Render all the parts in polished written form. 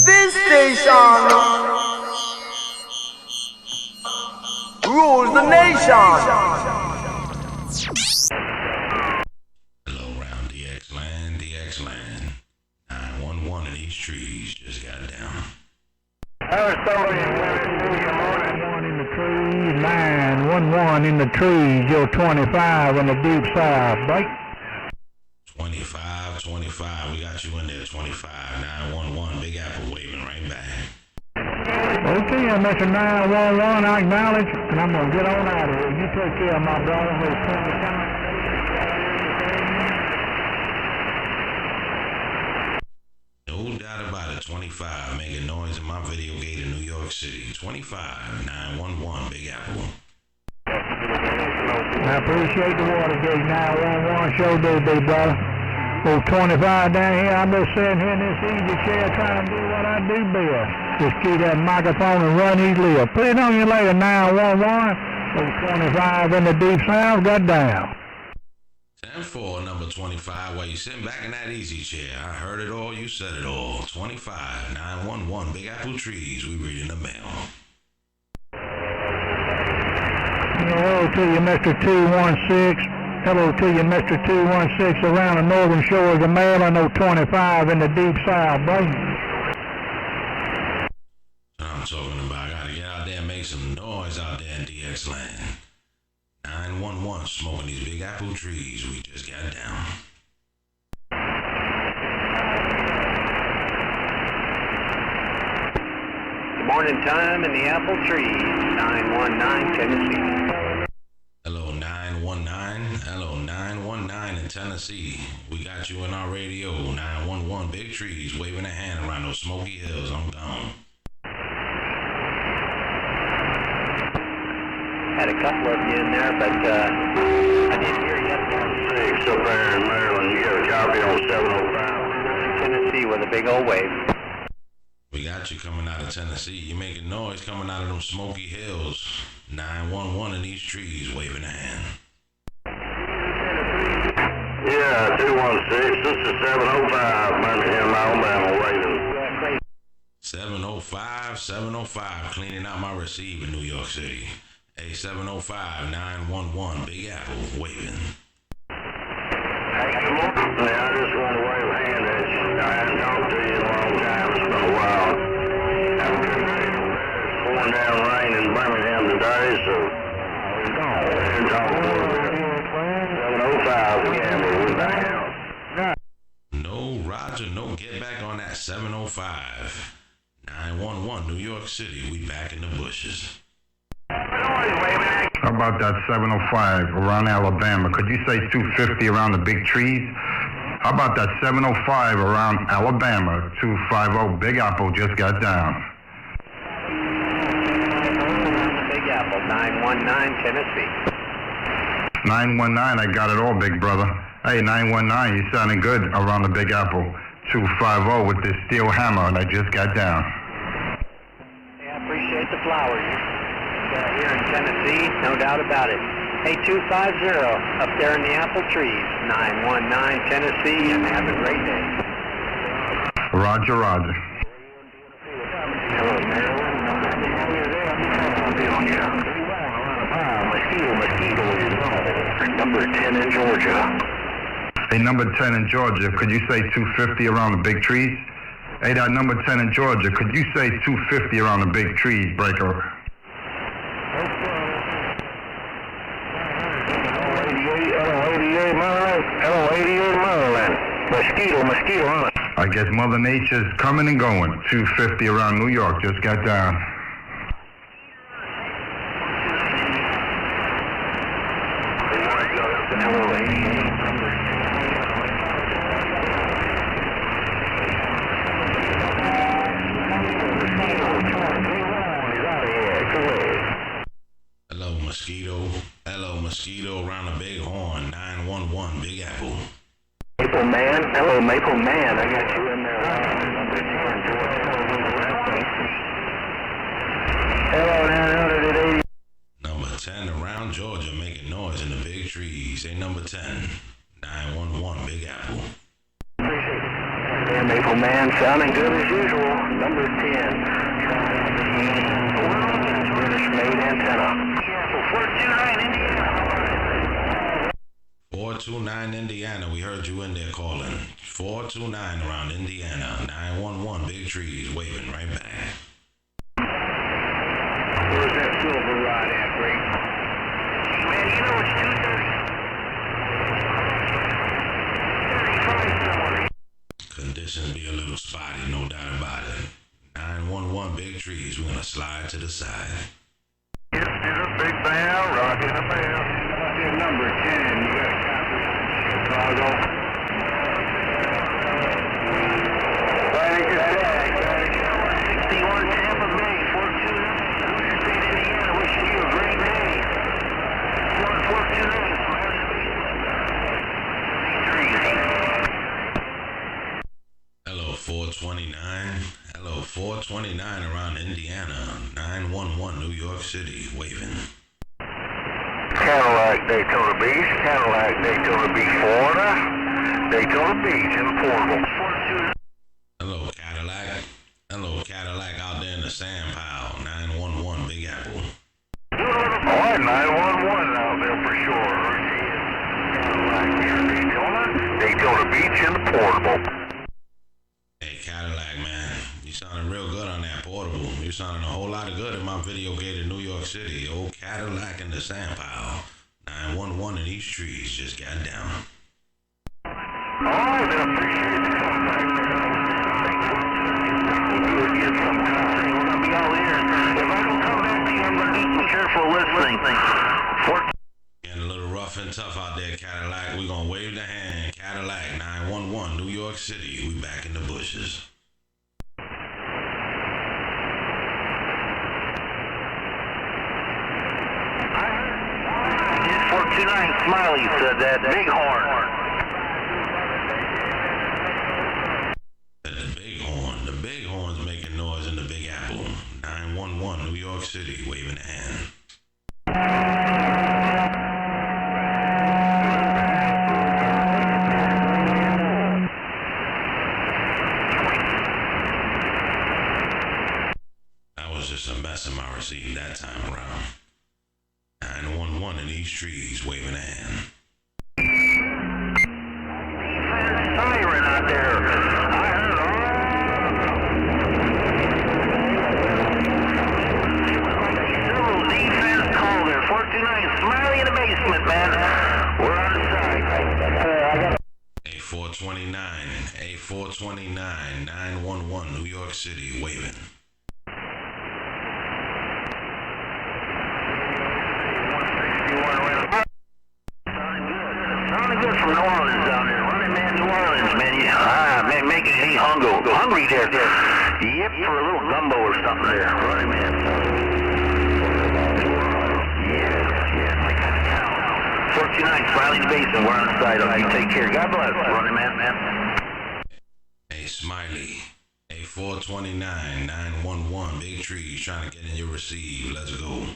This station rules the nation. Hello, round DX land. 911 in these trees just got down. There's somebody in in the trees, 911 in the trees, you're 25 in the deep south, break. 25, we got you in there, 25, 911, Big Apple waving right back. Okay, Mr. 911, I acknowledge, and I'm going to get on out of here. You take care of my brother with 25. No doubt about it, 25, making noise in my video gate in New York City. 25, 911, Big Apple. I appreciate the Watergate 911 show day, big brother. Oh, 25 down here, I'm just sitting here in this easy chair trying to do what I do best. Just keep that microphone and run these lips. Put it on you later, 911. Oh, 25 in the deep south, got down. 10-4, number 25, while you sitting back in that easy chair. I heard it all, you said it all. 25, 911, Big Apple trees, we reading the mail. Hello to you, Mr. 216. Hello to you, Mr. 216, around the northern shores of Maryland, 025 in the deep south, buddy. I'm talking about, I gotta get out there and make some noise out there in DX land. 911, smoking these Big Apple trees, we just got down. Good morning time in the apple trees, 919 Tennessee. Hello 919 in Tennessee. We got you in our radio, 911, big trees, waving a hand around those smoky hills, I'm gone. Had a couple of you in there, but I didn't hear you. 6 up there in Maryland, you got a copy on 705. Tennessee with a big old wave. We got you coming out of Tennessee. You making noise coming out of them smoky hills. 911 in these trees, waving a hand. Yeah, 216, this is 705, Birmingham, Alabama, waiting. 705, cleaning out my receive in New York City. Hey, 705, 911, Big Apple, waving. Yeah, I just want to wave a hand at you. I haven't talked to you in a long time. It's been a while. Have a good day. It's pouring down rain in Birmingham today, so we're talking a little bit. 705 again, but we're back out. No, Roger, no, get back on that 705. 911, New York City, we back in the bushes. How about that 705 around Alabama? Could you say 250 around the big trees? How about that 705 around Alabama? 250 Big Apple just got down. Big Apple, 919 Tennessee. 919, I got it all, big brother. Hey, 919, you sounding good around the Big Apple. 250 with this steel hammer, and I just got down. Hey, I appreciate the flowers. Here in Tennessee, no doubt about it. Hey, 250 up there in the apple trees, 919 Tennessee, and have a great day. Roger, Roger. Hello, Maryland. Number 10 in Georgia. Hey, number 10 in Georgia, could you say 250 around the big trees? Hey, that number 10 in Georgia, could you say 250 around the big trees, breaker? Hello, 88 Maryland. Mosquito on it. I guess Mother Nature's coming and going. 250 around New York, just got down. Hello, 88. Hello, mosquito around the big horn, 911, Big Apple. Maple Man, hello Maple Man, I got you in there. Hello, 980. Number 10 around Georgia, making noise in the big trees. Hey, number 10, 911, Big Apple. Appreciate it. Maple Man, sounding good as usual. Number 10. British made antenna. Careful, 429 Indiana. 429 Indiana, we heard you in there calling. 429 around Indiana. 911, big trees, waving right back. Where's that silver rod at, Greg? Man, you know it's 2:30. Conditions be a little spotty, no doubt about it. 911, big trees, we're gonna slide to the side. It's a big bell, rocking a bell. Number 10, you got a copy. Chicago. Thank you, Jack. 61 Tampa Bay, 429. State, Indiana, wishing you a great day. 429, Hello, 429. Hello, 429 around Indiana. 911, New York City, waving. Cadillac, Daytona Beach, Cadillac, Daytona Beach, Florida, Daytona Beach, in Portable. Hello, Cadillac. Hello, Cadillac out there in the sand pile. 911, Big Apple. All right, 911 out there for sure. Cadillac here, Daytona Beach, in Portable. Hey, Cadillac, man. You sounding real good on that portable. You sounding a whole lot of good in my video gate in New York City. Old Cadillac in the sand pile. 911 in these trees just got down. All right, I appreciate the contact. We'll do it again sometime. We're going to be all ears. If I don't come back to you, I'm going to need some careful listening. Getting a little rough and tough out there, Cadillac. We're going to wave the hand. Cadillac, 911, New York City. We back in the bushes. 429 Smiley said that. Big horn. The big horn's making noise in the Big Apple. 911, New York City, waving a hand. That was just a mess in my receipt that time around. 911 in these trees, waving a hand. Siren out there. I heard several defense call there. 429 Smiley in the basement, man. We're on the side. A429, 911, New York City, waving. Sounding good from New Orleans down there. Running man, New Orleans, man. Man, making me hungry there. Yep, for a little gumbo or something there. Running man. Yeah. 429, Smiley the Basin. We're on the side. All right, take care. God bless. Running man. Hey, Smiley. A429, 911, big trees trying to get in your receive. Let's go.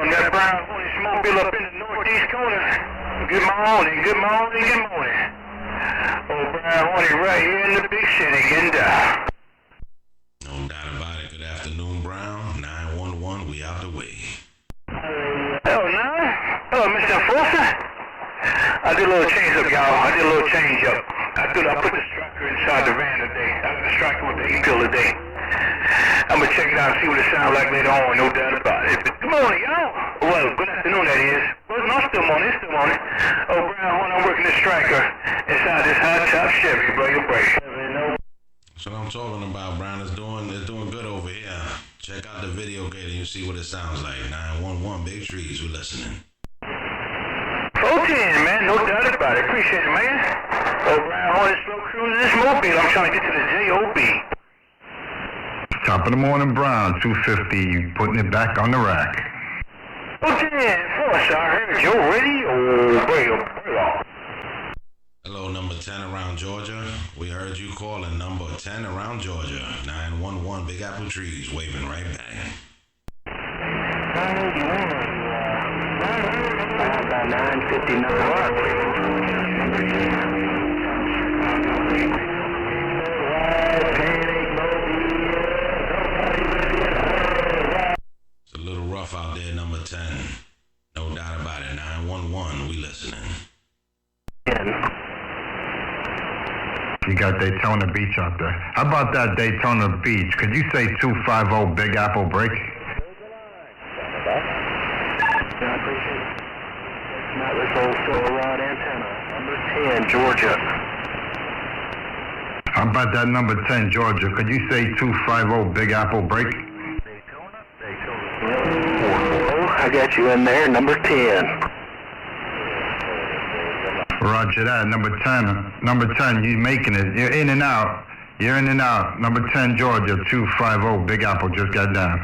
That brown horny smoke up in the northeast corner. Good morning. Old brown horny right here in the big city, Ginda. No doubt about it. Good afternoon, Brown. 911, we out the way. Hello, Mr. Enforcer. I did a little change up, y'all. I put the striker inside the van today. I got the striker with the E-pill today. I'm gonna check it out and see what it sounds like later on, no doubt about it. But good morning, y'all. Well, good afternoon, that is. Well, no, still morning. Oh, Brown, when I'm working the striker inside this hot top Chevy, bro, you break. That's what I'm talking about, Brown. It's doing good over here. Check out the video gate and you see what it sounds like. 911, big trees, we're listening. 410, man, no doubt about it. Appreciate it, man. Oh, Brown, on this slow cruise this mobile. I'm trying to get to the J.O.B. Top of the morning, Brown, 250, putting it back on the rack. 410, Force, I heard you ready. Oh, bring on. Hello, number 10 around Georgia. We heard you calling number 10 around Georgia. 911, Big Apple Trees, waving right back. About 9:59. It's a little rough out there, number 10. No doubt about it. 911, we listening. You got Daytona Beach out there. How about that Daytona Beach? Could you say 250 Big Apple break? I appreciate it. Not this old silver rod antenna. Number 10, Georgia. How about that number 10, Georgia? Could you say 250 Big Apple break? Daytona. I got you in there, number 10. Roger that, number 10. Number 10, you making it. You're in and out. You're in and out. Number 10, Georgia, 250 Big Apple just got down.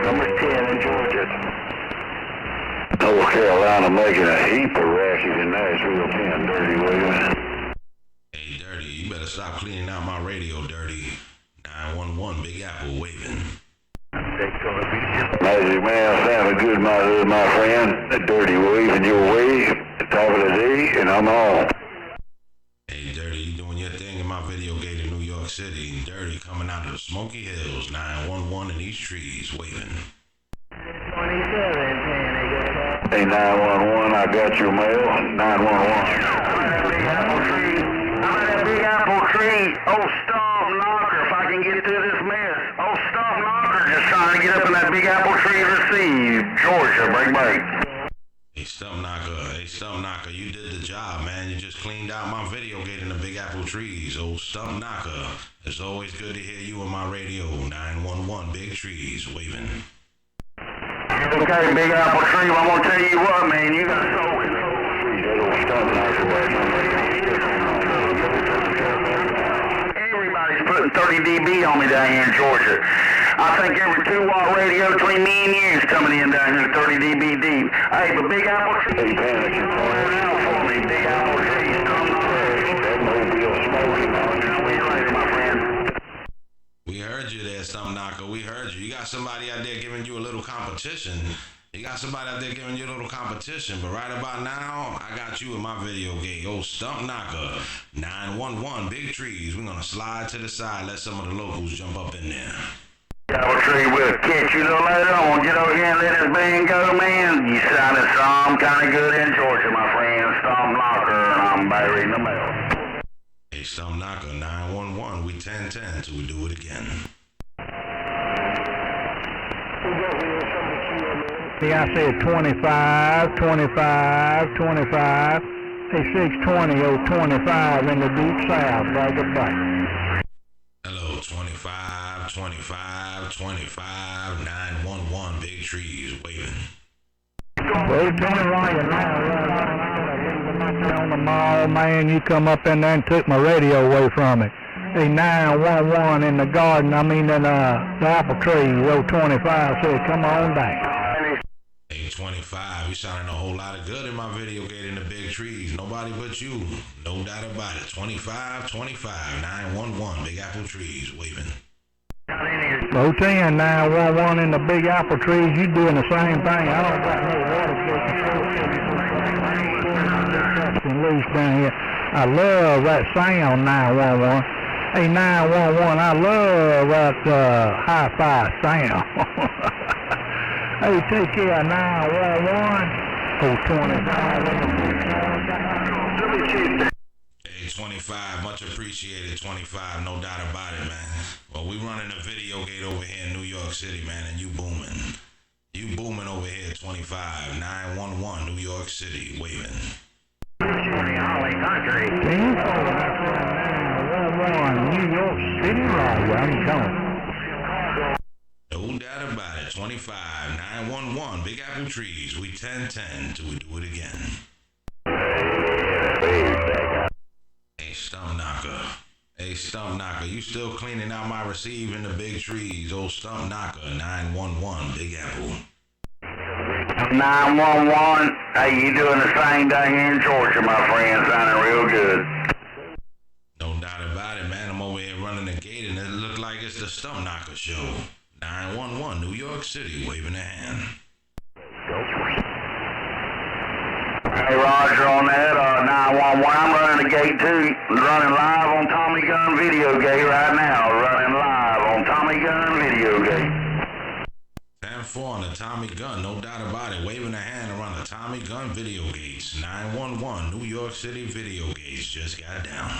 Number 10 in Georgia. North Carolina making a heap of racket in Nashville, 10, Dirty Williams. Hey, Dirty, you better stop cleaning out my radio, Dirty. 911, Big Apple waving. Magic Man, sounded good, my friend. That Dirty waving your way. Top of the day, and I'm on. Hey, Dirty, you doing your thing in my video gate in New York City. Dirty coming out of the Smoky Hills, 911 in these trees, waving. 27, Hey, 911, I got your mail. 911. I'm at that big apple tree. Oh, Stump knocker, if I can get through this mess. Oh, Stump knocker, just trying to get up in that big apple tree to receive. Georgia, break. Hey, Stump Knocker, you did the job, man. You just cleaned out my video gate in the Big Apple trees. Oh, Stump Knocker, it's always good to hear you on my radio. 911, Big Trees, waving. Okay, big apple tree, well, I'm going to tell you what, man, you got so... Everybody's putting 30 dB on me down here in Georgia. I think every 2-watt radio between me and you is coming in down here 30 dB deep. Hey, but Big Apple Tree, out for me, Big Apple Tree, We heard you there, Stump Knocker. We heard you. You got somebody out there giving you a little competition. But right about now, I got you in my video gate. Oh, Stump Knocker, 911, Big Trees. We're going to slide to the side, let some of the locals jump up in there. Apple Tree, we'll catch you a little later on. Get over here and let this band go, man. You sounded some kind of good in Georgia, my friend. Stump Knocker, and I'm Barry in the mail. Hey, Stump Knocker, 911, we 1010 till we do it again. Yeah, I said 25, 25, 25. Hey, 620, 025 in the deep south, break it back. Hello, 25, 25, 25, 911, Big Trees, waving. Well, tell me why you're on the mall, man. You come up in there and took my radio away from me. Hey, 911 in the garden, in the apple tree, 025 said, come on down. Hey, 25, you sounding a whole lot of good in my video gate in the Big Trees. Nobody but you. No doubt about it. 25, 25, 911, Big Apple Trees, waving. 010, 911 in the Big Apple trees. You doing the same thing. I don't got no water loose down here. I love that sound, 911. Hey, 911, I love that hi-fi sound. Hey, take care, 911. Oh, 25. Hey, 25, much appreciated, 25, no doubt about it, man. Well, we running a video gate over here in New York City, man, and you booming. You booming over here, 25, 911, New York City, waving. Holly Country. 911, New York City, right? I'm coming. No doubt about it, 25, 911, Big Apple Trees, we 1010 till we do it again. Hey, Stump Knocker. Hey, Stump Knocker, you still cleaning out my receive in the Big Trees. Oh, Stump Knocker, 911, Big Apple. 911. Hey, you doing the same down here in Georgia, my friend. Sounding real good. No doubt Stump Knocker Show. 911 New York City, waving a hand. Hey, Roger on that, 911, I'm running the gate 2, running live on Tommy Gun Videogate right now, running live on Tommy Gun Videogate. 10-4 on the Tommy Gun, no doubt about it, waving a hand around the Tommy Gun Videogates. 911 New York City Videogates just got down.